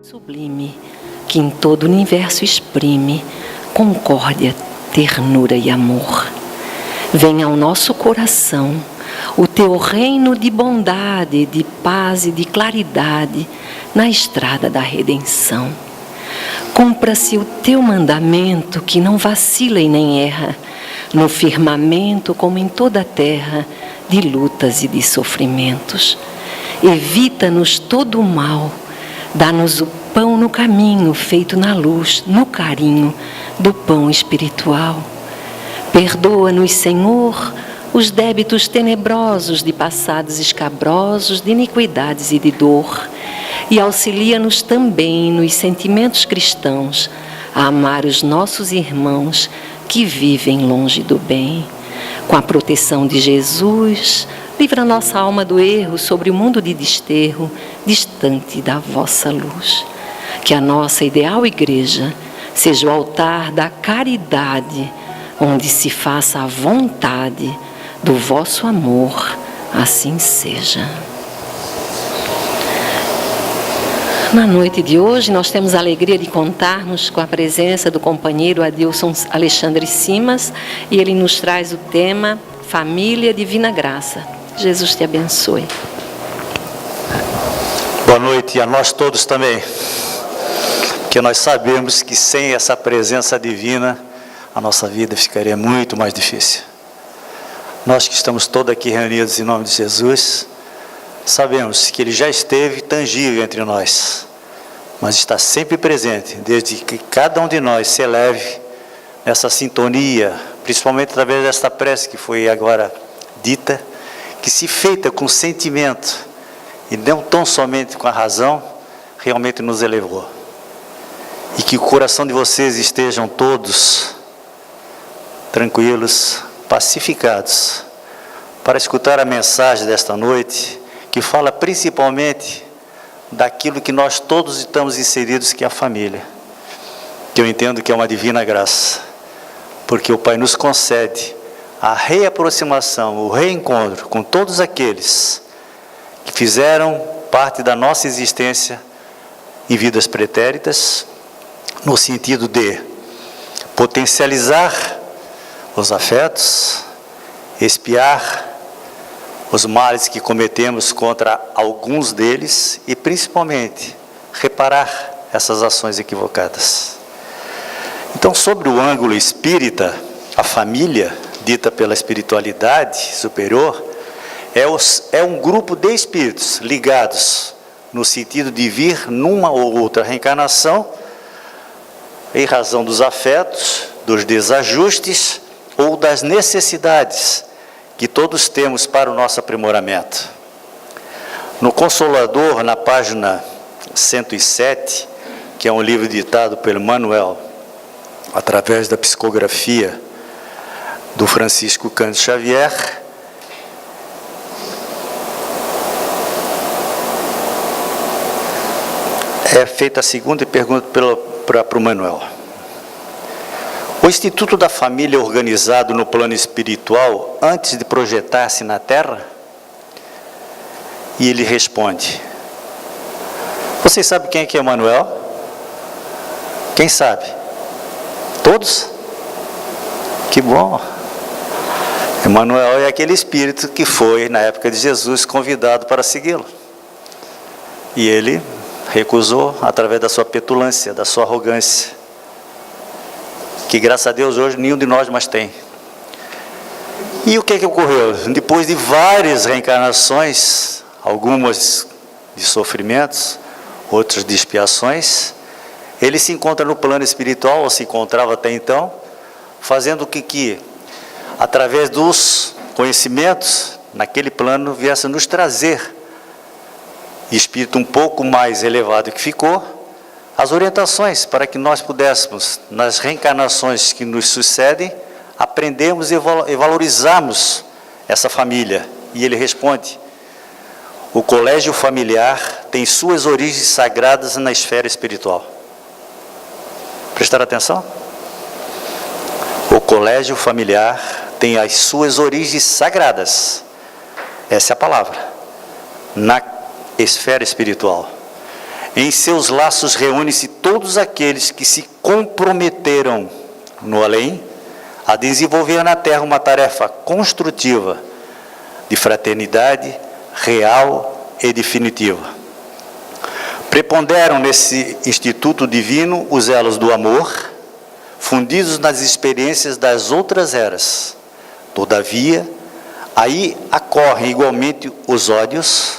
Sublime, que em todo o universo exprime concórdia, ternura e amor. Venha ao nosso coração o teu reino de bondade, de paz e de claridade na estrada da redenção. Cumpra-se o teu mandamento que não vacila e nem erra, no firmamento como em toda a terra, de lutas e de sofrimentos. Evita-nos todo o mal, dá-nos o pão no caminho, feito na luz, no carinho do pão espiritual. Perdoa-nos, Senhor, os débitos tenebrosos de passados escabrosos, de iniquidades e de dor, e auxilia-nos também nos sentimentos cristãos a amar os nossos irmãos que vivem longe do bem. Com a proteção de Jesus, livra nossa alma do erro sobre o mundo de desterro, distante da vossa luz. Que a nossa ideal igreja seja o altar da caridade, onde se faça a vontade do vosso amor, assim seja. Na noite de hoje, nós temos a alegria de contarmos com a presença do companheiro Adilson Alexandre Simas, e ele nos traz o tema Família Divina Graça. Jesus te abençoe. Boa noite, e a nós todos também, porque nós sabemos que sem essa presença divina, a nossa vida ficaria muito mais difícil. Nós que estamos todos aqui reunidos em nome de Jesus, sabemos que Ele já esteve tangível entre nós, mas está sempre presente, desde que cada um de nós se eleve nessa sintonia, principalmente através desta prece que foi agora dita, que se feita com sentimento, e não tão somente com a razão, realmente nos elevou. E que o coração de vocês estejam todos tranquilos, pacificados, para escutar a mensagem desta noite, que fala principalmente daquilo que nós todos estamos inseridos, que é a família, que eu entendo que é uma divina graça, porque o Pai nos concede a reaproximação, o reencontro com todos aqueles que fizeram parte da nossa existência em vidas pretéritas, no sentido de potencializar os afetos, expiar os males que cometemos contra alguns deles e, principalmente, reparar essas ações equivocadas. Então, sobre o ângulo espírita, a família, dita pela espiritualidade superior, é um grupo de espíritos ligados no sentido de vir numa ou outra reencarnação em razão dos afetos, dos desajustes ou das necessidades que todos temos para o nosso aprimoramento. No Consolador, na página 107, que é um livro ditado pelo Emmanuel, através da psicografia do Francisco Cândido Xavier, é feita a segunda pergunta para o Manuel. O Instituto da Família é organizado no plano espiritual antes de projetar-se na Terra? E ele responde: vocês sabem quem é que é Manuel? Quem sabe? Todos? Que bom! Emmanuel é aquele espírito que foi, na época de Jesus, convidado para segui-lo. E ele recusou através da sua petulância, da sua arrogância, que graças a Deus hoje nenhum de nós mais tem. E o que ocorreu? Depois de várias reencarnações, algumas de sofrimentos, outras de expiações, ele se encontra no plano espiritual, ou se encontrava até então, fazendo o que através dos conhecimentos naquele plano viesse nos trazer, espírito um pouco mais elevado que ficou, as orientações para que nós pudéssemos, nas reencarnações que nos sucedem, aprendermos e valorizarmos essa família. E ele responde: o colégio familiar tem suas origens sagradas na esfera espiritual. Prestaram atenção? O colégio familiar tem as suas origens sagradas, essa é a palavra, na esfera espiritual. Em seus laços reúnem-se todos aqueles que se comprometeram no além a desenvolver na Terra uma tarefa construtiva de fraternidade real e definitiva. Preponderam nesse instituto divino os elos do amor, fundidos nas experiências das outras eras. Todavia, aí ocorrem igualmente os ódios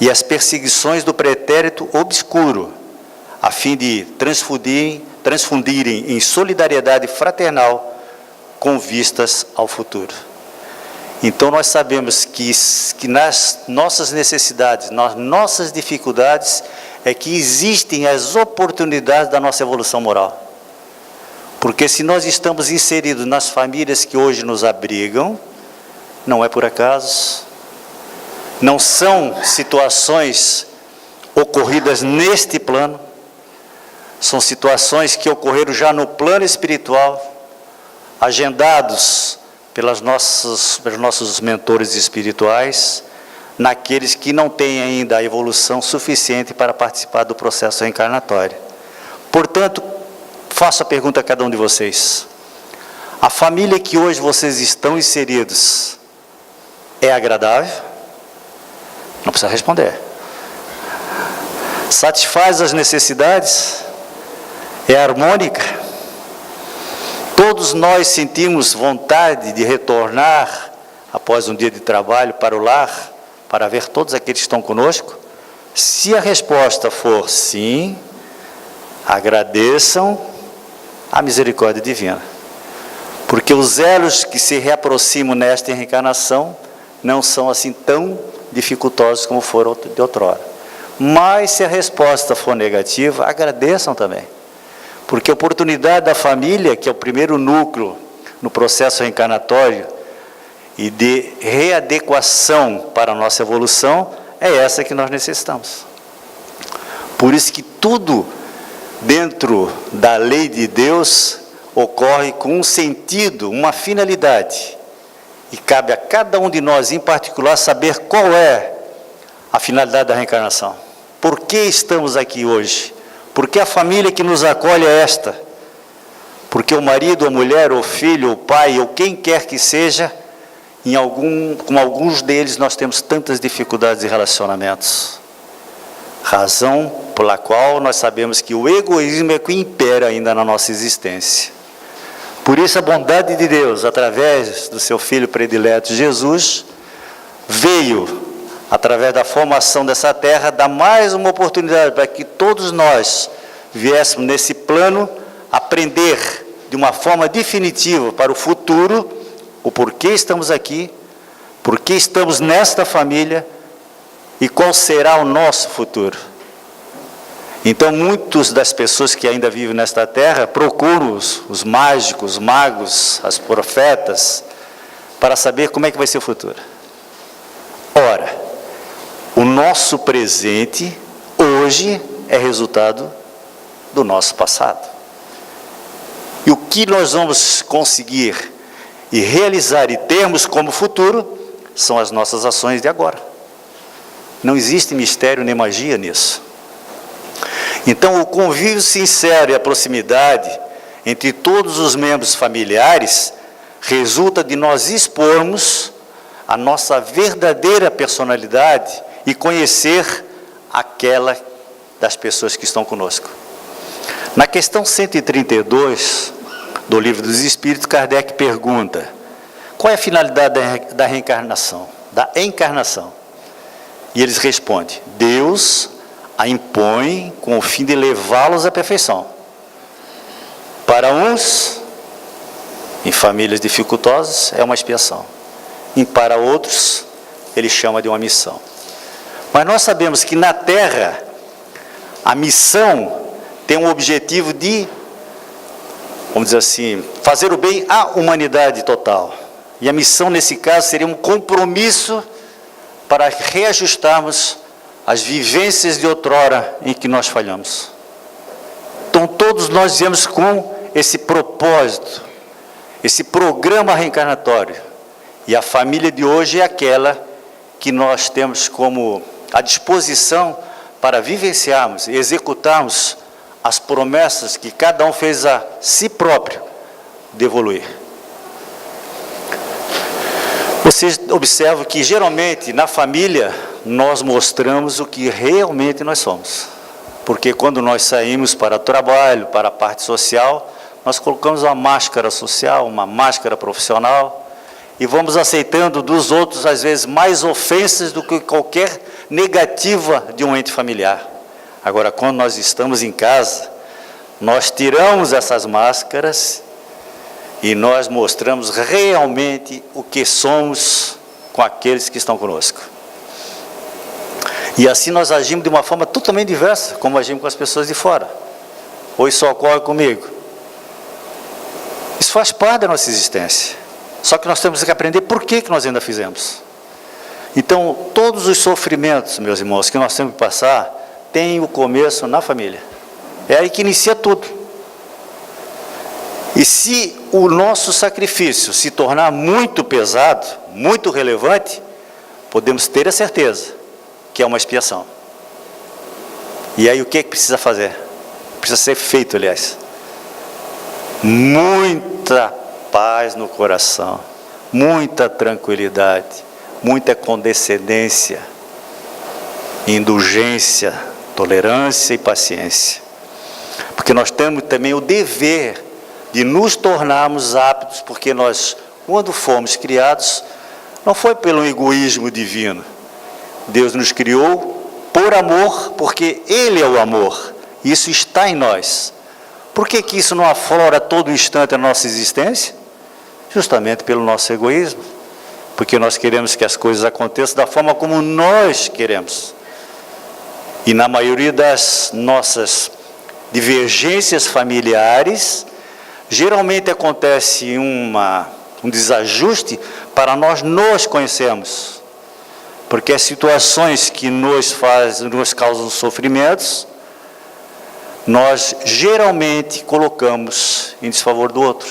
e as perseguições do pretérito obscuro, a fim de transfundirem em solidariedade fraternal com vistas ao futuro. Então nós sabemos que nas nossas necessidades, nas nossas dificuldades, é que existem as oportunidades da nossa evolução moral. Porque se nós estamos inseridos nas famílias que hoje nos abrigam, não é por acaso, não são situações ocorridas neste plano, são situações que ocorreram já no plano espiritual, agendados pelos nossos mentores espirituais, naqueles que não têm ainda a evolução suficiente para participar do processo reencarnatório. Portanto, faço a pergunta a cada um de vocês: a família que hoje vocês estão inseridos é agradável? Não precisa responder. Satisfaz as necessidades? É harmônica? Todos nós sentimos vontade de retornar após um dia de trabalho para o lar, para ver todos aqueles que estão conosco? Se a resposta for sim, agradeçam a misericórdia divina. Porque os elos que se reaproximam nesta reencarnação não são assim tão dificultosos como foram de outrora. Mas se a resposta for negativa, agradeçam também. Porque a oportunidade da família, que é o primeiro núcleo no processo reencarnatório e de readequação para a nossa evolução, é essa que nós necessitamos. Por isso que tudo dentro da lei de Deus ocorre com um sentido, uma finalidade. E cabe a cada um de nós, em particular, saber qual é a finalidade da reencarnação. Por que estamos aqui hoje? Porque a família que nos acolhe é esta. Porque o marido, a mulher, o filho, o pai, ou quem quer que seja, com alguns deles nós temos tantas dificuldades de relacionamentos. Razão pela qual nós sabemos que o egoísmo é que impera ainda na nossa existência. Por isso a bondade de Deus, através do seu Filho predileto Jesus, veio, através da formação dessa terra, dar mais uma oportunidade para que todos nós viéssemos nesse plano aprender de uma forma definitiva para o futuro o porquê estamos aqui, porquê estamos nesta família e qual será o nosso futuro. Então, muitas das pessoas que ainda vivem nesta terra procuram os mágicos, os magos, as profetas, para saber como é que vai ser o futuro. Ora, o nosso presente, hoje, é resultado do nosso passado. E o que nós vamos conseguir e realizar e termos como futuro, são as nossas ações de agora. Não existe mistério nem magia nisso. Então, o convívio sincero e a proximidade entre todos os membros familiares resulta de nós expormos a nossa verdadeira personalidade e conhecer aquela das pessoas que estão conosco. Na questão 132 do Livro dos Espíritos, Kardec pergunta: qual é a finalidade da reencarnação, da encarnação? E eles respondem: Deus a impõe com o fim de levá-los à perfeição. Para uns, em famílias dificultosas, é uma expiação. E para outros, ele chama de uma missão. Mas nós sabemos que na Terra, a missão tem um objetivo de, vamos dizer assim, fazer o bem à humanidade total. E a missão, nesse caso, seria um compromisso para reajustarmos as vivências de outrora em que nós falhamos. Então, todos nós viemos com esse propósito, esse programa reencarnatório. E a família de hoje é aquela que nós temos como à disposição para vivenciarmos e executarmos as promessas que cada um fez a si próprio de evoluir. Vocês observam que, geralmente, na família, nós mostramos o que realmente nós somos. Porque quando nós saímos para o trabalho, para a parte social, nós colocamos uma máscara social, uma máscara profissional, e vamos aceitando dos outros, às vezes, mais ofensas do que qualquer negativa de um ente familiar. Agora, quando nós estamos em casa, nós tiramos essas máscaras e nós mostramos realmente o que somos com aqueles que estão conosco. E assim nós agimos de uma forma totalmente diversa, como agimos com as pessoas de fora. Ou isso ocorre comigo. Isso faz parte da nossa existência. Só que nós temos que aprender por que nós ainda fizemos. Então, todos os sofrimentos, meus irmãos, que nós temos que passar, têm o começo na família. É aí que inicia tudo. E se o nosso sacrifício se tornar muito pesado, muito relevante, podemos ter a certeza que é uma expiação. E aí o que precisa fazer? Precisa ser feito, aliás. Muita paz no coração, muita tranquilidade, muita condescendência, indulgência, tolerância e paciência. Porque nós temos também o dever de nos tornarmos aptos, porque nós, quando fomos criados, não foi pelo egoísmo divino. Deus nos criou por amor, porque Ele é o amor. Isso está em nós. Por que isso não aflora a todo instante a nossa existência? Justamente pelo nosso egoísmo. Porque nós queremos que as coisas aconteçam da forma como nós queremos. E na maioria das nossas divergências familiares, geralmente acontece um desajuste para nós nos conhecermos. Porque as situações que nos causam sofrimentos, nós geralmente colocamos em desfavor do outro.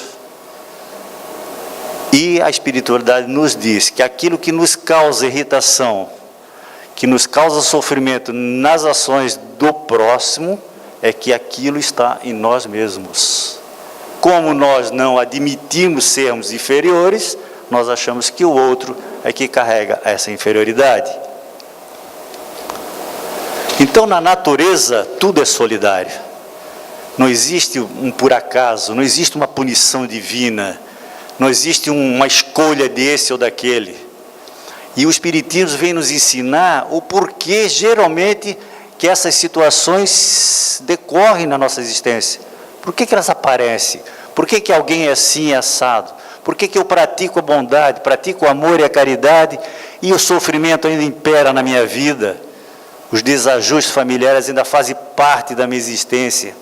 E a espiritualidade nos diz que aquilo que nos causa irritação, que nos causa sofrimento nas ações do próximo, é que aquilo está em nós mesmos. Como nós não admitimos sermos inferiores, nós achamos que o outro é que carrega essa inferioridade. Então, na natureza, tudo é solidário. Não existe um por acaso, não existe uma punição divina, não existe uma escolha desse ou daquele. E o Espiritismo vem nos ensinar o porquê, geralmente, que essas situações decorrem na nossa existência. Por que elas aparecem? Por que alguém é assim, assado? Por que eu pratico a bondade, pratico o amor e a caridade e o sofrimento ainda impera na minha vida? Os desajustes familiares ainda fazem parte da minha existência.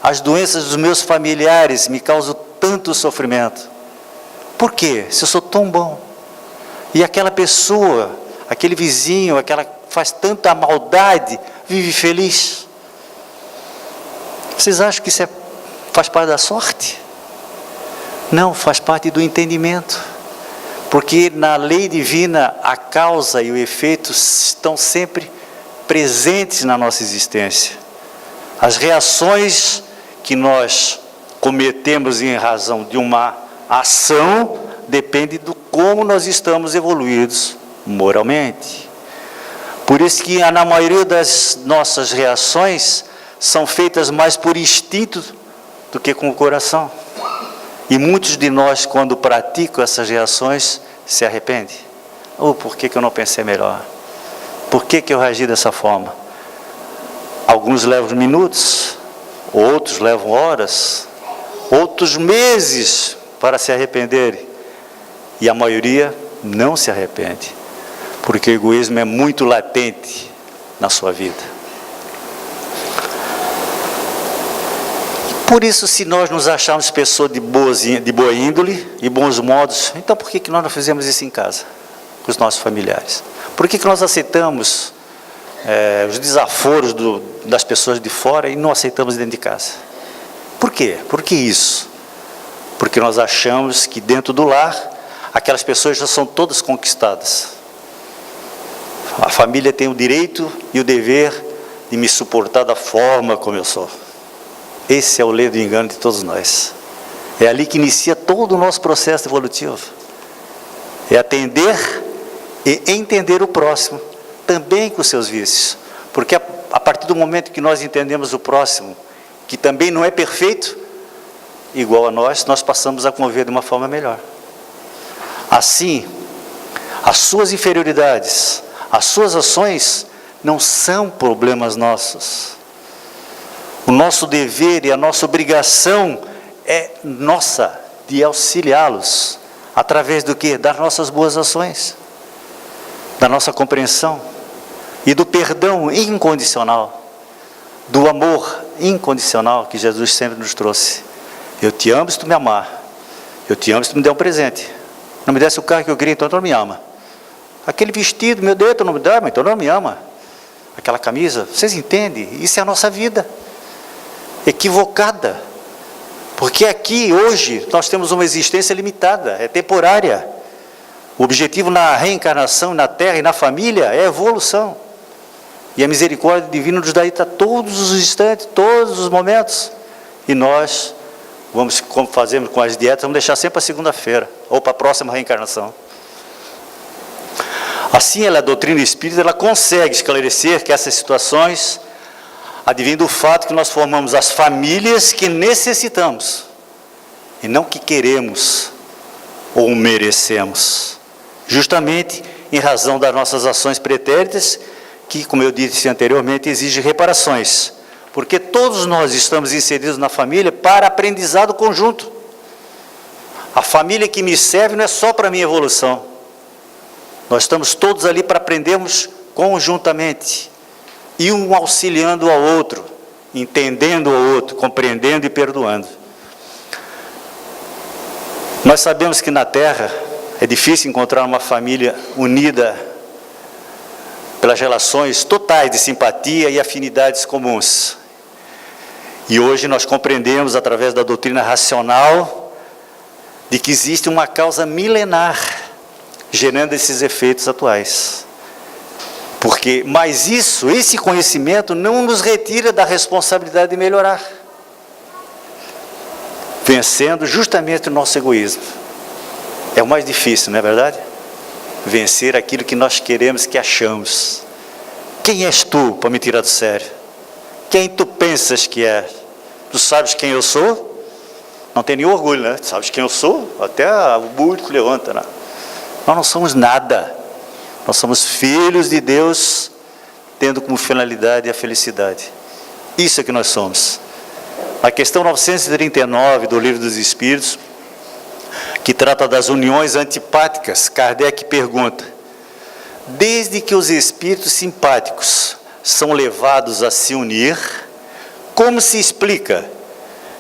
As doenças dos meus familiares me causam tanto sofrimento. Por quê? Se eu sou tão bom. E aquela pessoa, aquele vizinho, aquela que faz tanta maldade, vive feliz. Vocês acham que isso faz parte da sorte? Não, faz parte do entendimento. Porque na lei divina, a causa e o efeito estão sempre presentes na nossa existência. As reações que nós cometemos em razão de uma ação depende do como nós estamos evoluídos moralmente. Por isso que na maioria das nossas reações são feitas mais por instinto do que com o coração. E muitos de nós, quando praticam essas reações, se arrependem. Por que eu não pensei melhor? Por que eu reagi dessa forma? Alguns levam minutos, outros levam horas, outros meses para se arrependerem. E a maioria não se arrepende, porque o egoísmo é muito latente na sua vida. Por isso, se nós nos acharmos pessoas de boa índole e bons modos, então por que nós não fizemos isso em casa, com os nossos familiares? Por que nós aceitamos os desaforos das pessoas de fora e não aceitamos dentro de casa? Por quê? Por que isso? Porque nós achamos que dentro do lar, aquelas pessoas já são todas conquistadas. A família tem o direito e o dever de me suportar da forma como eu sou. Esse é o ledo e engano de todos nós. É ali que inicia todo o nosso processo evolutivo. É atender e entender o próximo, também com seus vícios. Porque a partir do momento que nós entendemos o próximo, que também não é perfeito, igual a nós passamos a conviver de uma forma melhor. Assim, as suas inferioridades, as suas ações não são problemas nossos. O nosso dever e a nossa obrigação é nossa, de auxiliá-los, através do quê? Das nossas boas ações, da nossa compreensão e do perdão incondicional, do amor incondicional que Jesus sempre nos trouxe. Eu te amo se tu me amar, eu te amo se tu me der um presente. Não me desse o carro que eu queria, então tu não me ama. Aquele vestido, meu Deus, tu não me dá, mas então não me ama. Aquela camisa, vocês entendem? Isso é a nossa vida equivocada, porque aqui, hoje, nós temos uma existência limitada, é temporária. O objetivo na reencarnação, na terra e na família é a evolução, e a misericórdia divina nos dá a todos os instantes, todos os momentos, e nós vamos, como fazemos com as dietas, vamos deixar sempre para segunda-feira, ou para a próxima reencarnação. Assim, a doutrina espírita, ela consegue esclarecer que essas situações advém do fato que nós formamos as famílias que necessitamos, e não que queremos ou merecemos, justamente em razão das nossas ações pretéritas, que, como eu disse anteriormente, exigem reparações, porque todos nós estamos inseridos na família para aprendizado conjunto. A família que me serve não é só para a minha evolução, nós estamos todos ali para aprendermos conjuntamente, e um auxiliando ao outro, entendendo ao outro, compreendendo e perdoando. Nós sabemos que na Terra é difícil encontrar uma família unida pelas relações totais de simpatia e afinidades comuns. E hoje nós compreendemos, através da doutrina racional, de que existe uma causa milenar gerando esses efeitos atuais. Mas esse conhecimento não nos retira da responsabilidade de melhorar, vencendo justamente o nosso egoísmo. É o mais difícil, não é verdade? Vencer aquilo que nós queremos, que achamos. Quem és tu para me tirar do sério? Quem tu pensas que é? Tu sabes quem eu sou? Não tem nenhum orgulho, né? Tu sabes quem eu sou? Até o burro levanta, né? Nós não somos nada. Nós somos filhos de Deus, tendo como finalidade a felicidade. Isso é que nós somos. A questão 939 do Livro dos Espíritos, que trata das uniões antipáticas, Kardec pergunta: desde que os espíritos simpáticos são levados a se unir, como se explica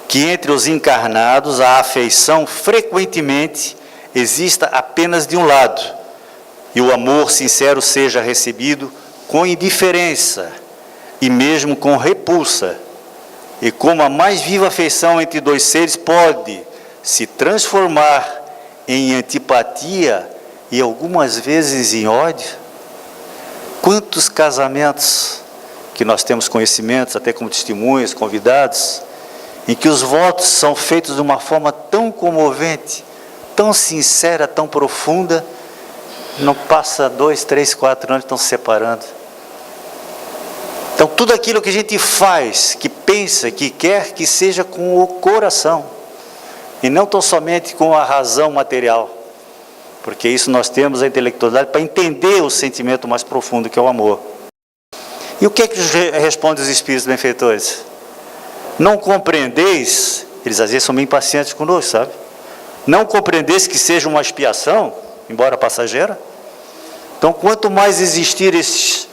que entre os encarnados a afeição frequentemente exista apenas de um lado, e o amor sincero seja recebido com indiferença e mesmo com repulsa, e como a mais viva afeição entre dois seres pode se transformar em antipatia e algumas vezes em ódio? Quantos casamentos que nós temos conhecimentos, até como testemunhas, convidados, em que os votos são feitos de uma forma tão comovente, tão sincera, tão profunda, não passa 2, 3, 4 anos, estão se separando. Então, tudo aquilo que a gente faz, que pensa, que quer, que seja com o coração, e não tão somente com a razão material, porque isso nós temos a intelectualidade para entender o sentimento mais profundo, que é o amor. E o que é que responde os espíritos benfeitores? Não compreendeis, eles às vezes são meio impacientes conosco, sabe? Não compreendeis que seja uma expiação, embora passageira? Então, quanto mais existir esses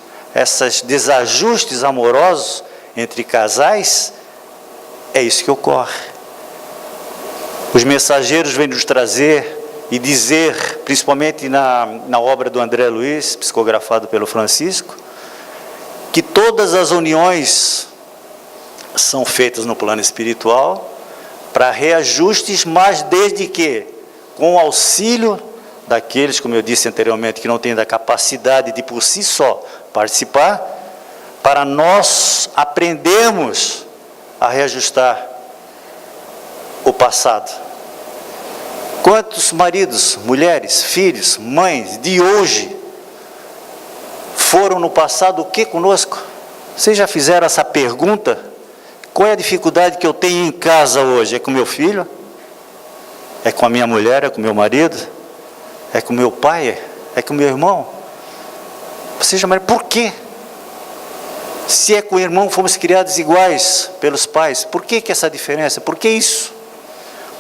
desajustes amorosos entre casais, é isso que ocorre. Os mensageiros vêm nos trazer e dizer, principalmente na obra do André Luiz, psicografado pelo Francisco, que todas as uniões são feitas no plano espiritual para reajustes, mas desde que, com o auxílio daqueles, como eu disse anteriormente, que não têm da capacidade de por si só participar, para nós aprendermos a reajustar o passado. Quantos maridos, mulheres, filhos, mães de hoje foram no passado o que conosco? Vocês já fizeram essa pergunta? Qual é a dificuldade que eu tenho em casa hoje? É com meu filho? É com a minha mulher? É com meu marido? É com meu pai? É com meu irmão? Você já, por quê? Se é com o irmão, fomos criados iguais pelos pais. Por que essa diferença? Por que isso?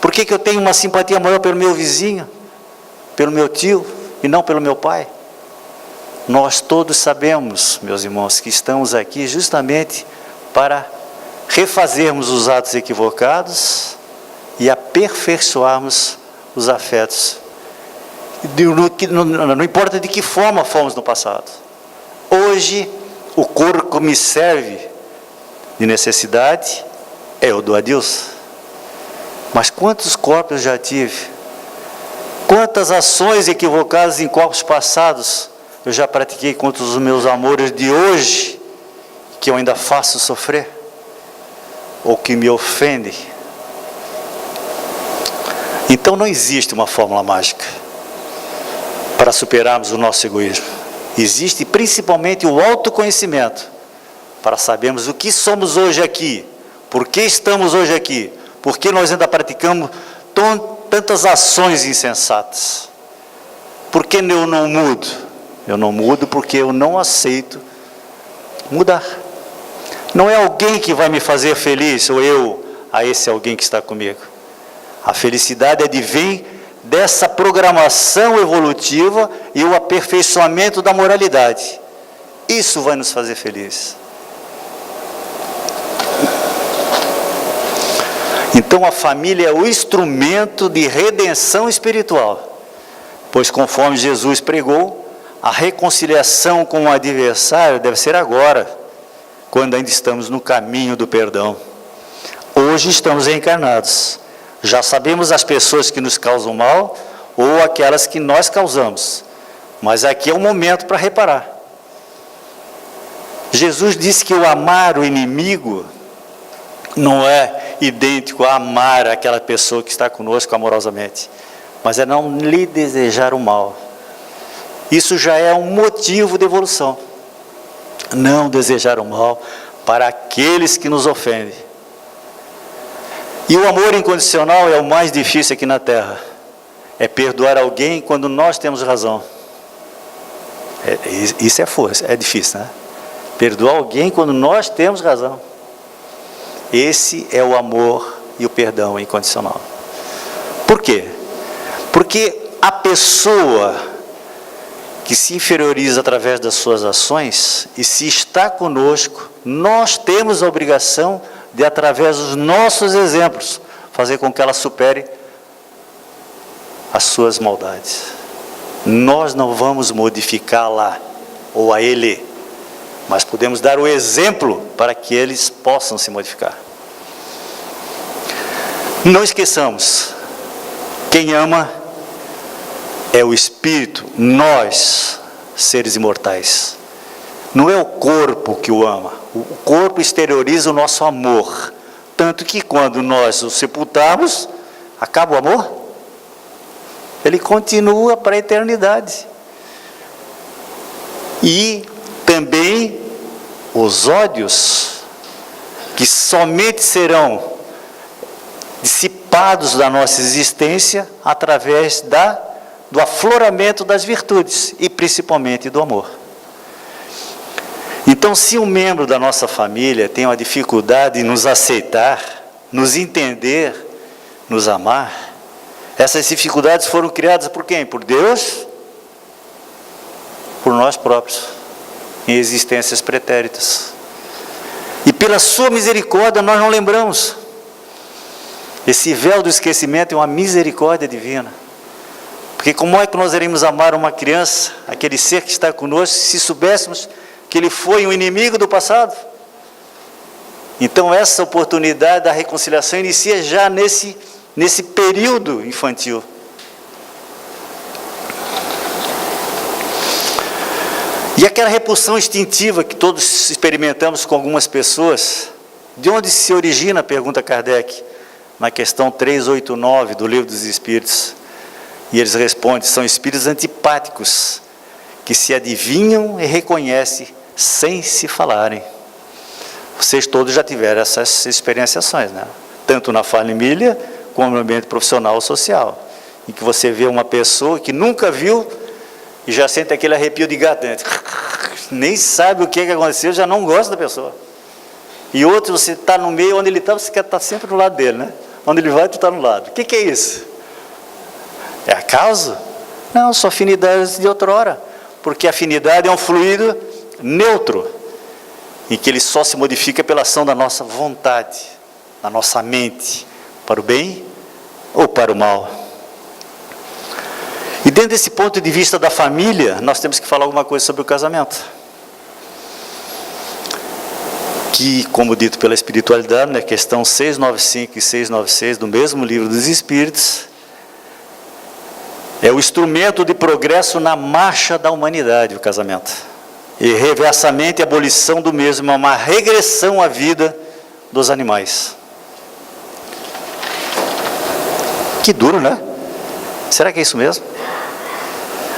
Por que eu tenho uma simpatia maior pelo meu vizinho, pelo meu tio, e não pelo meu pai? Nós todos sabemos, meus irmãos, que estamos aqui justamente para refazermos os atos equivocados e aperfeiçoarmos os afetos. Não importa de que forma fomos no passado. Hoje, o corpo que me serve de necessidade é o do Adilson. Mas quantos corpos eu já tive? Quantas ações equivocadas em corpos passados eu já pratiquei contra os meus amores de hoje, que eu ainda faço sofrer? Ou que me ofendem? Então não existe uma fórmula mágica para superarmos o nosso egoísmo. Existe principalmente o autoconhecimento, para sabermos o que somos hoje aqui, por que estamos hoje aqui, por que nós ainda praticamos tantas ações insensatas. Por que eu não mudo? Eu não mudo porque eu não aceito mudar. Não é alguém que vai me fazer feliz, ou eu a esse alguém que está comigo. A felicidade é de vir dessa programação evolutiva e o aperfeiçoamento da moralidade. Isso vai nos fazer felizes. Então a família é o instrumento de redenção espiritual, pois conforme Jesus pregou, a reconciliação com o adversário deve ser agora, quando ainda estamos no caminho do perdão. Hoje estamos encarnados, já sabemos as pessoas que nos causam mal ou aquelas que nós causamos, mas aqui é o momento para reparar. Jesus disse que o amar o inimigo não é idêntico a amar aquela pessoa que está conosco amorosamente, mas é não lhe desejar o mal. Isso já é um motivo de evolução. Não desejar o mal para aqueles que nos ofendem. E o amor incondicional é o mais difícil aqui na Terra. É perdoar alguém quando nós temos razão. Isso é força, é difícil, né? Perdoar alguém quando nós temos razão. Esse é o amor e o perdão incondicional. Por quê? Porque a pessoa que se inferioriza através das suas ações, e se está conosco, nós temos a obrigação de, através dos nossos exemplos, fazer com que ela supere as suas maldades. Nós não vamos modificá-la ou a ele, mas podemos dar o exemplo para que eles possam se modificar. Não esqueçamos, quem ama é o espírito, nós, seres imortais. Não é o corpo que o ama, o corpo exterioriza o nosso amor, tanto que quando nós o sepultarmos, acaba o amor? Ele continua para a eternidade. E também os ódios, que somente serão dissipados da nossa existência através do afloramento das virtudes e principalmente do amor. Então, se um membro da nossa família tem uma dificuldade em nos aceitar, nos entender, nos amar, essas dificuldades foram criadas por quem? Por Deus? Por nós próprios, em existências pretéritas. E pela sua misericórdia nós não lembramos. Esse véu do esquecimento é uma misericórdia divina. Porque como é que nós iremos amar uma criança, aquele ser que está conosco, se soubéssemos que ele foi um inimigo do passado? Então essa oportunidade da reconciliação inicia já nesse período infantil. E aquela repulsão instintiva que todos experimentamos com algumas pessoas, de onde se origina, pergunta Kardec, na questão 389 do Livro dos Espíritos. E eles respondem, são espíritos antipáticos, que se adivinham e reconhecem sem se falarem. Vocês todos já tiveram essas experienciações, né? Tanto na família, como no ambiente profissional ou social, em que você vê uma pessoa que nunca viu e já sente aquele arrepio de gato dentro. Nem sabe o que aconteceu, já não gosta da pessoa. E outro, você está no meio, onde ele está, você quer estar sempre do lado dele, né? Onde ele vai, tu está no lado. O que é isso? É acaso? Não, são afinidades de outrora. Porque a afinidade é um fluido neutro, em que ele só se modifica pela ação da nossa vontade, da nossa mente, para o bem ou para o mal. E dentro desse ponto de vista da família, nós temos que falar alguma coisa sobre o casamento. Que, como dito pela espiritualidade, na questão 695 e 696 do mesmo Livro dos Espíritos, é o instrumento de progresso na marcha da humanidade, o casamento. E reversamente a abolição do mesmo é uma regressão à vida dos animais. Que duro, né? Será que é isso mesmo?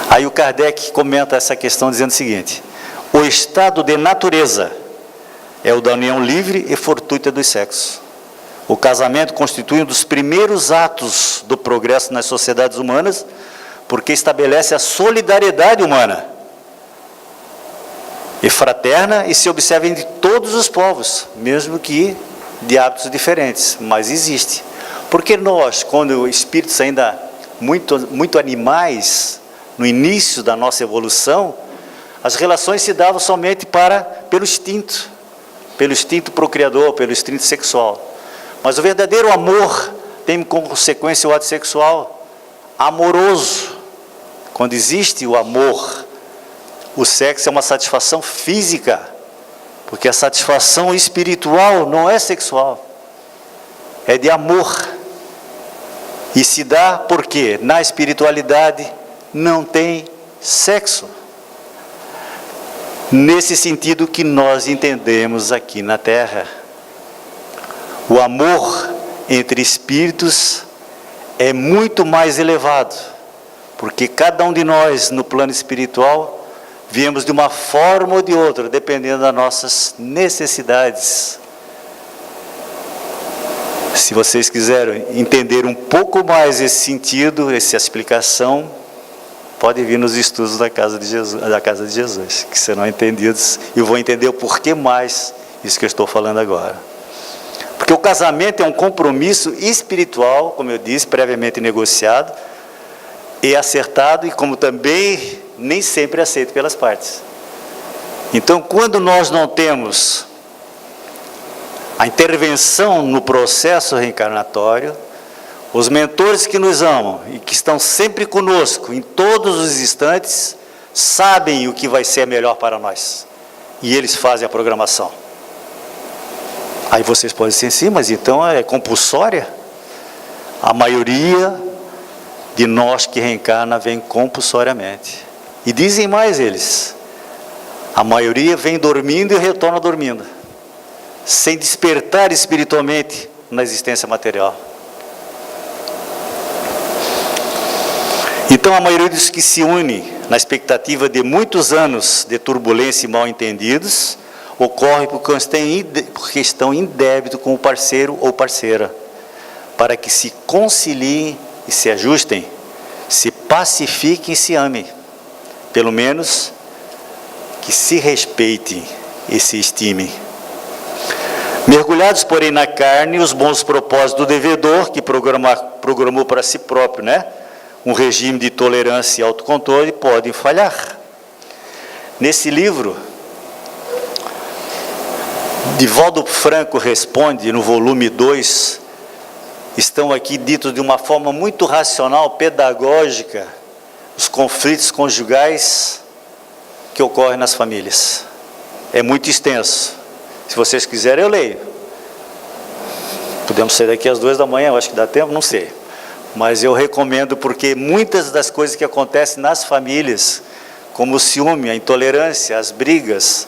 Aí o Kardec comenta essa questão dizendo o seguinte: o estado de natureza é o da união livre e fortuita dos sexos. O casamento constitui um dos primeiros atos do progresso nas sociedades humanas, porque estabelece a solidariedade humana e fraterna e se observa entre todos os povos, mesmo que de hábitos diferentes, mas existe. Porque nós, quando espíritos ainda muito animais, no início da nossa evolução, as relações se davam somente pelo instinto procriador, pelo instinto sexual. Mas o verdadeiro amor tem como consequência o ato sexual amoroso. Quando existe o amor, o sexo é uma satisfação física, porque a satisfação espiritual não é sexual, é de amor. E se dá porque na espiritualidade não tem sexo. Nesse sentido que nós entendemos aqui na Terra. O amor entre espíritos é muito mais elevado, porque cada um de nós no plano espiritual viemos de uma forma ou de outra, dependendo das nossas necessidades. Se vocês quiserem entender um pouco mais esse sentido, essa explicação, pode vir nos estudos da Casa de Jesus, que serão entendidos, e vou entender o porquê mais isso que eu estou falando agora. Porque o casamento é um compromisso espiritual, como eu disse, previamente negociado e acertado, e como também nem sempre aceito pelas partes. Então, quando nós não temos a intervenção no processo reencarnatório, os mentores que nos amam e que estão sempre conosco, em todos os instantes, sabem o que vai ser melhor para nós. E eles fazem a programação. Aí vocês podem dizer, sim, mas então é compulsória? A maioria de nós que reencarna vem compulsoriamente. E dizem mais eles, a maioria vem dormindo e retorna dormindo, sem despertar espiritualmente na existência material. Então a maioria dos que se une na expectativa de muitos anos de turbulência e mal entendidos, ocorre porque estão em débito com o parceiro ou parceira, para que se conciliem e se ajustem, se pacifiquem e se amem, pelo menos que se respeitem e se estimem. Mergulhados, porém, na carne, os bons propósitos do devedor, que programou para si próprio, um regime de tolerância e autocontrole, podem falhar. Nesse livro, Divaldo Franco responde, no volume 2, estão aqui ditos de uma forma muito racional, pedagógica, os conflitos conjugais que ocorrem nas famílias. É muito extenso. Se vocês quiserem, eu leio. Podemos sair daqui às 2 da manhã, eu acho que dá tempo, não sei. Mas eu recomendo, porque muitas das coisas que acontecem nas famílias, como o ciúme, a intolerância, as brigas,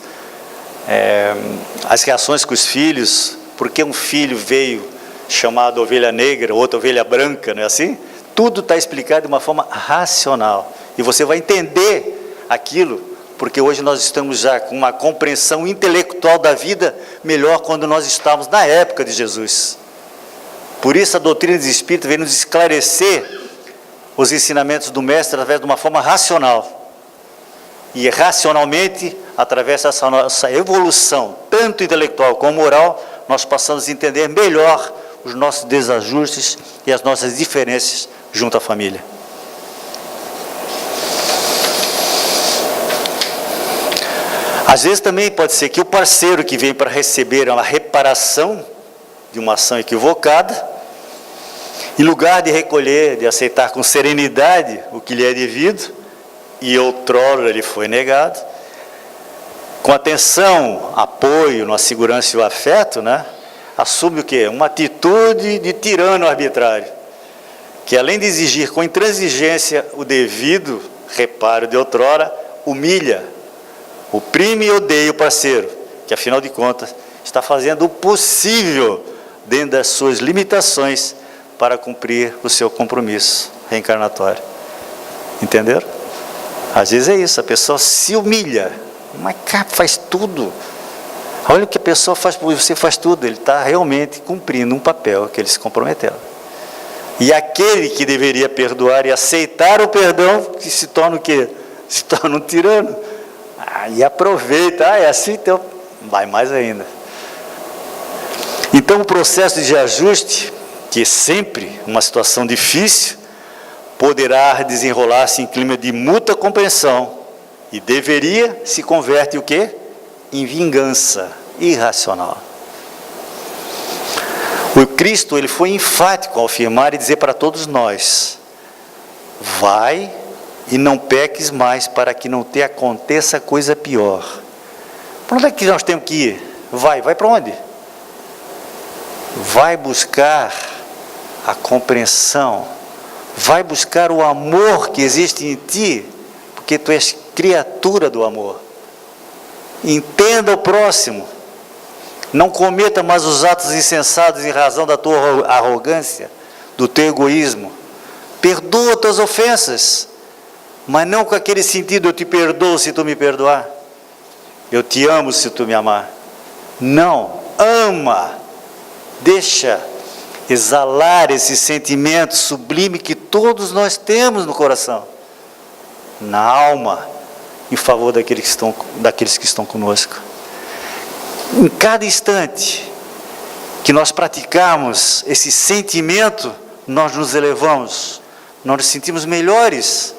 as reações com os filhos, porque um filho veio chamado ovelha negra, outro ovelha branca, não é assim? Tudo está explicado de uma forma racional, e você vai entender aquilo, porque hoje nós estamos já com uma compreensão intelectual da vida melhor quando nós estávamos na época de Jesus. Por isso a doutrina dos Espíritos vem nos esclarecer os ensinamentos do Mestre através de uma forma racional. E racionalmente, através dessa nossa evolução, tanto intelectual como moral, nós passamos a entender melhor os nossos desajustes e as nossas diferenças junto à família. Às vezes também pode ser que o parceiro que vem para receber uma reparação de uma ação equivocada, em lugar de recolher, de aceitar com serenidade o que lhe é devido, e outrora lhe foi negado, com atenção, apoio, na segurança e o afeto, né? Assume o quê? Uma atitude de tirano arbitrário, que além de exigir com intransigência o devido reparo de outrora, humilha, oprime e odeia o parceiro, que afinal de contas está fazendo o possível dentro das suas limitações para cumprir o seu compromisso reencarnatório. Entenderam? Às vezes é isso, a pessoa se humilha, mas cara, faz tudo. Olha o que a pessoa faz por você, faz tudo. Ele está realmente cumprindo um papel que ele se comprometeu. E aquele que deveria perdoar e aceitar o perdão, que se torna o quê? Se torna um tirano. E aproveita, é assim, então vai mais ainda. Então o processo de ajuste, que é sempre uma situação difícil, poderá desenrolar-se em clima de mútua compreensão e deveria se converte o quê? Em vingança irracional. O Cristo, ele foi enfático ao afirmar e dizer para todos nós: vai e não peques mais, para que não te aconteça coisa pior. Para onde é que nós temos que ir? Vai para onde? Vai buscar a compreensão, vai buscar o amor que existe em ti, porque tu és criatura do amor. Entenda o próximo, não cometa mais os atos insensatos em razão da tua arrogância, do teu egoísmo. Perdoa tuas ofensas, mas não com aquele sentido: eu te perdoo se tu me perdoar, eu te amo se tu me amar. Não, ama, deixa exalar esse sentimento sublime que todos nós temos no coração, na alma, em favor daqueles que estão conosco. Em cada instante que nós praticamos esse sentimento, nós nos elevamos, nós nos sentimos melhores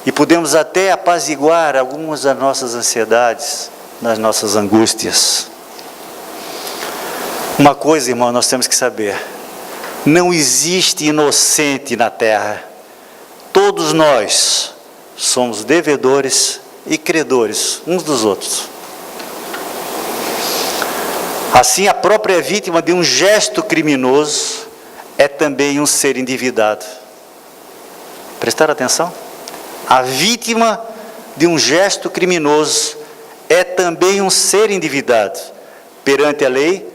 e podemos até apaziguar algumas das nossas ansiedades, das nossas angústias. Uma coisa, irmão, nós temos que saber: não existe inocente na terra. Todos nós somos devedores e credores uns dos outros. Assim, a própria vítima de um gesto criminoso é também um ser endividado. Prestaram atenção? A vítima de um gesto criminoso é também um ser endividado perante a lei,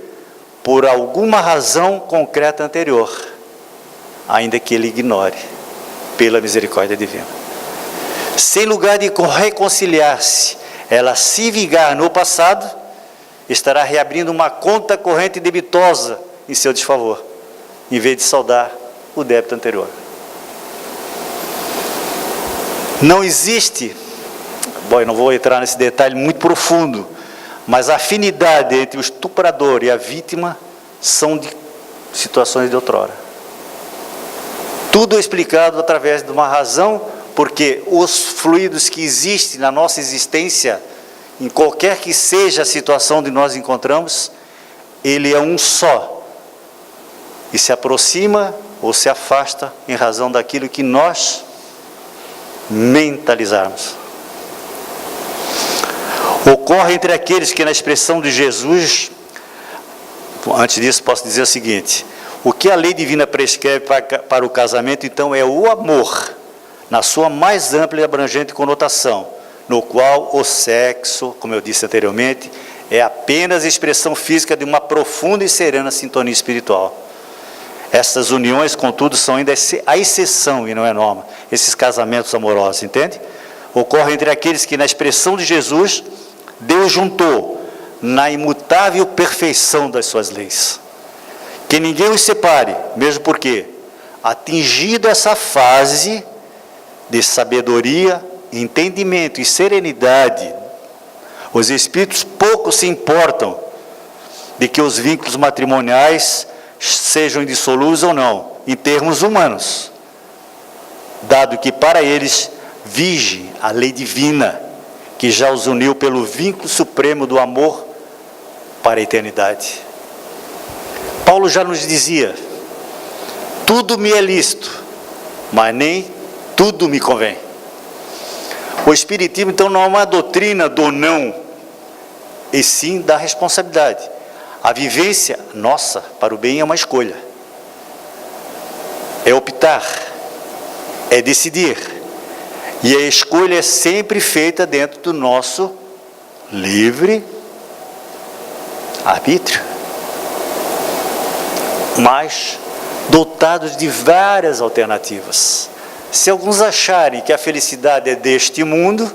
por alguma razão concreta anterior, ainda que ele ignore, pela misericórdia divina. Sem lugar de reconciliar-se, ela se vingar no passado, estará reabrindo uma conta corrente debitosa em seu desfavor, em vez de saldar o débito anterior. Não existe, eu não vou entrar nesse detalhe muito profundo, mas a afinidade entre o estuprador e a vítima são de situações de outrora. Tudo é explicado através de uma razão, porque os fluidos que existem na nossa existência, em qualquer que seja a situação onde nós encontramos, ele é um só, e se aproxima ou se afasta em razão daquilo que nós mentalizarmos. Ocorre entre aqueles que, na expressão de Jesus, antes disso posso dizer o seguinte: o que a lei divina prescreve para o casamento, então, é o amor, na sua mais ampla e abrangente conotação, no qual o sexo, como eu disse anteriormente, é apenas a expressão física de uma profunda e serena sintonia espiritual. Essas uniões, contudo, são ainda a exceção e não é norma. Esses casamentos amorosos, entende? Ocorrem entre aqueles que, na expressão de Jesus, Deus juntou na imutável perfeição das suas leis. Que ninguém os separe, mesmo porque, atingida essa fase de sabedoria, entendimento e serenidade, os espíritos pouco se importam de que os vínculos matrimoniais sejam indissolúveis ou não, em termos humanos, dado que para eles vige a lei divina, que já os uniu pelo vínculo supremo do amor para a eternidade. Paulo já nos dizia: tudo me é lícito, mas nem tudo me convém. O Espiritismo, então, não é uma doutrina do não, e sim da responsabilidade. A vivência nossa para o bem é uma escolha. É optar, é decidir. E a escolha é sempre feita dentro do nosso livre arbítrio, mas dotados de várias alternativas. Se alguns acharem que a felicidade é deste mundo,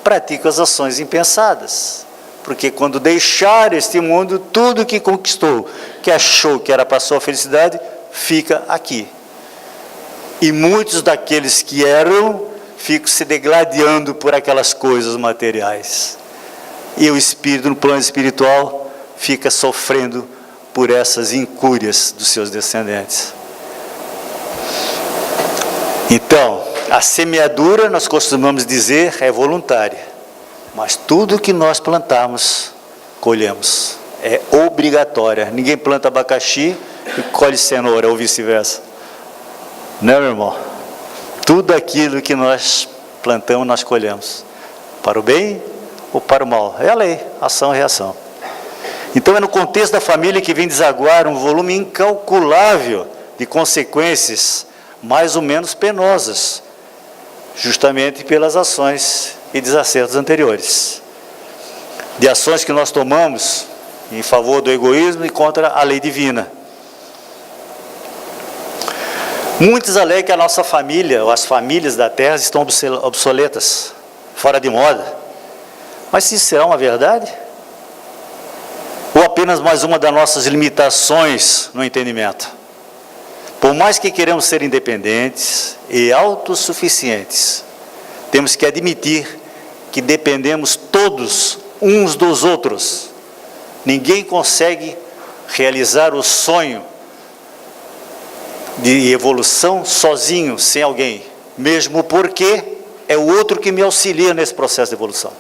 praticam as ações impensadas, porque quando deixar este mundo, tudo que conquistou, que achou que era para a sua felicidade, fica aqui. E muitos daqueles que eram, ficam se degladiando por aquelas coisas materiais. E o espírito, no plano espiritual, fica sofrendo por essas incúrias dos seus descendentes. Então, a semeadura, nós costumamos dizer, é voluntária, mas tudo que nós plantamos, colhemos. É obrigatória. Ninguém planta abacaxi e colhe cenoura, ou vice-versa. Não, meu irmão? Tudo aquilo que nós plantamos, nós colhemos. Para o bem ou para o mal. É a lei, ação e reação. Então é no contexto da família que vem desaguar um volume incalculável de consequências mais ou menos penosas, justamente pelas ações e desacertos anteriores. De ações que nós tomamos em favor do egoísmo e contra a lei divina. Muitos alegam que a nossa família, ou as famílias da Terra, estão obsoletas, fora de moda. Mas isso será uma verdade? Ou apenas mais uma das nossas limitações no entendimento? Por mais que queremos ser independentes e autossuficientes, temos que admitir que dependemos todos uns dos outros. Ninguém consegue realizar o sonho de evolução sozinho, sem alguém, mesmo porque é o outro que me auxilia nesse processo de evolução.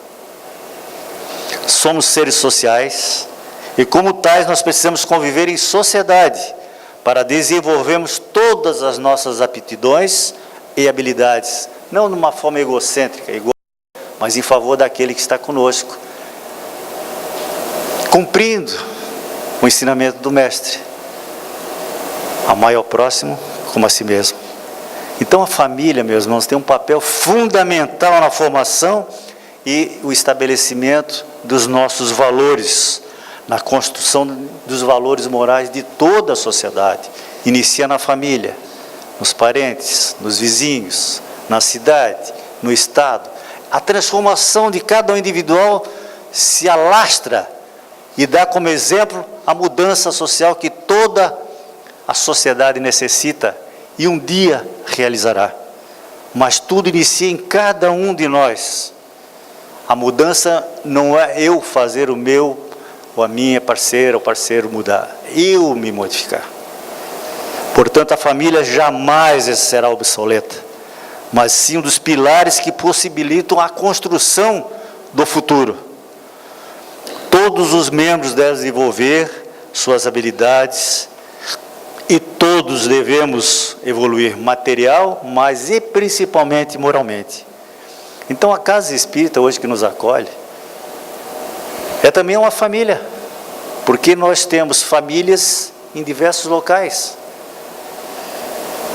Somos seres sociais e, como tais, nós precisamos conviver em sociedade para desenvolvermos todas as nossas aptidões e habilidades, não de uma forma egocêntrica, mas em favor daquele que está conosco, cumprindo o ensinamento do Mestre: amai ao próximo como a si mesmo. Então a família, meus irmãos, tem um papel fundamental na formação e o estabelecimento dos nossos valores, na construção dos valores morais de toda a sociedade. Inicia na família, nos parentes, nos vizinhos, na cidade, no Estado. A transformação de cada um individual se alastra e dá como exemplo a mudança social que toda a sociedade necessita e um dia realizará. Mas tudo inicia em cada um de nós. A mudança não é eu fazer o meu, ou a minha parceira ou parceiro mudar, eu me modificar. Portanto, a família jamais será obsoleta, mas sim um dos pilares que possibilitam a construção do futuro. Todos os membros devem desenvolver suas habilidades e todos devemos evoluir material, mas e principalmente moralmente. Então a Casa Espírita hoje que nos acolhe é também uma família, porque nós temos famílias em diversos locais.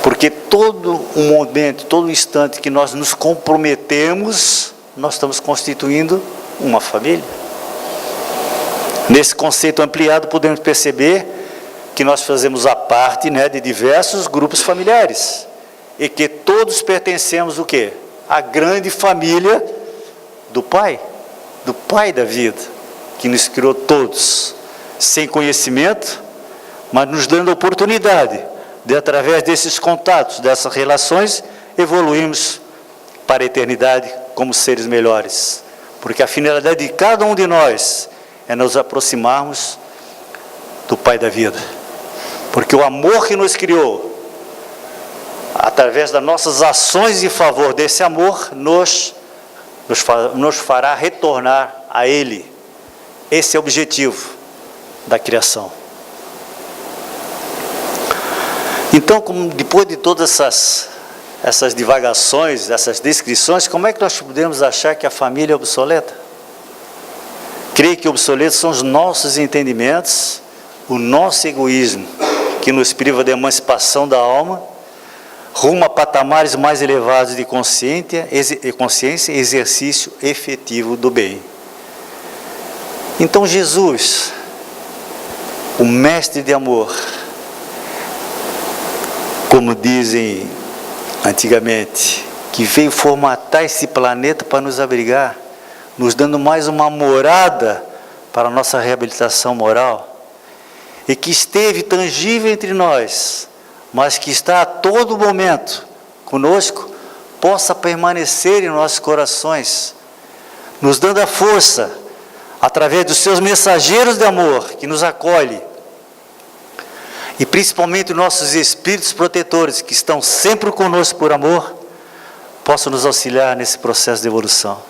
Porque todo um momento, todo instante que nós nos comprometemos, nós estamos constituindo uma família. Nesse conceito ampliado, podemos perceber que nós fazemos a parte, né, de diversos grupos familiares. E que todos pertencemos o quê? À grande família do Pai da vida, que nos criou todos, sem conhecimento, mas nos dando a oportunidade de, através desses contatos, dessas relações, evoluirmos para a eternidade como seres melhores. Porque a finalidade de cada um de nós é nos aproximarmos do Pai da vida. Porque o amor que nos criou, através das nossas ações em favor desse amor, nos fará retornar a Ele. Esse é o objetivo da criação. Então, depois de todas essas divagações, essas descrições, como é que nós podemos achar que a família é obsoleta? Creio que obsoletos são os nossos entendimentos, o nosso egoísmo, que nos priva da emancipação da alma, rumo a patamares mais elevados de consciência e exercício efetivo do bem. Então Jesus, o mestre de amor, como dizem antigamente, que veio formatar esse planeta para nos abrigar, nos dando mais uma morada para a nossa reabilitação moral, e que esteve tangível entre nós, mas que está a todo momento conosco, possa permanecer em nossos corações, nos dando a força, através dos seus mensageiros de amor, que nos acolhe, e principalmente nossos espíritos protetores, que estão sempre conosco por amor, possam nos auxiliar nesse processo de evolução.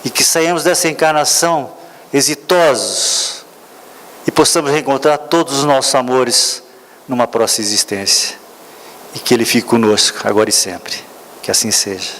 E que saímos dessa encarnação exitosos, e possamos reencontrar todos os nossos amores numa próxima existência. E que Ele fique conosco, agora e sempre. Que assim seja.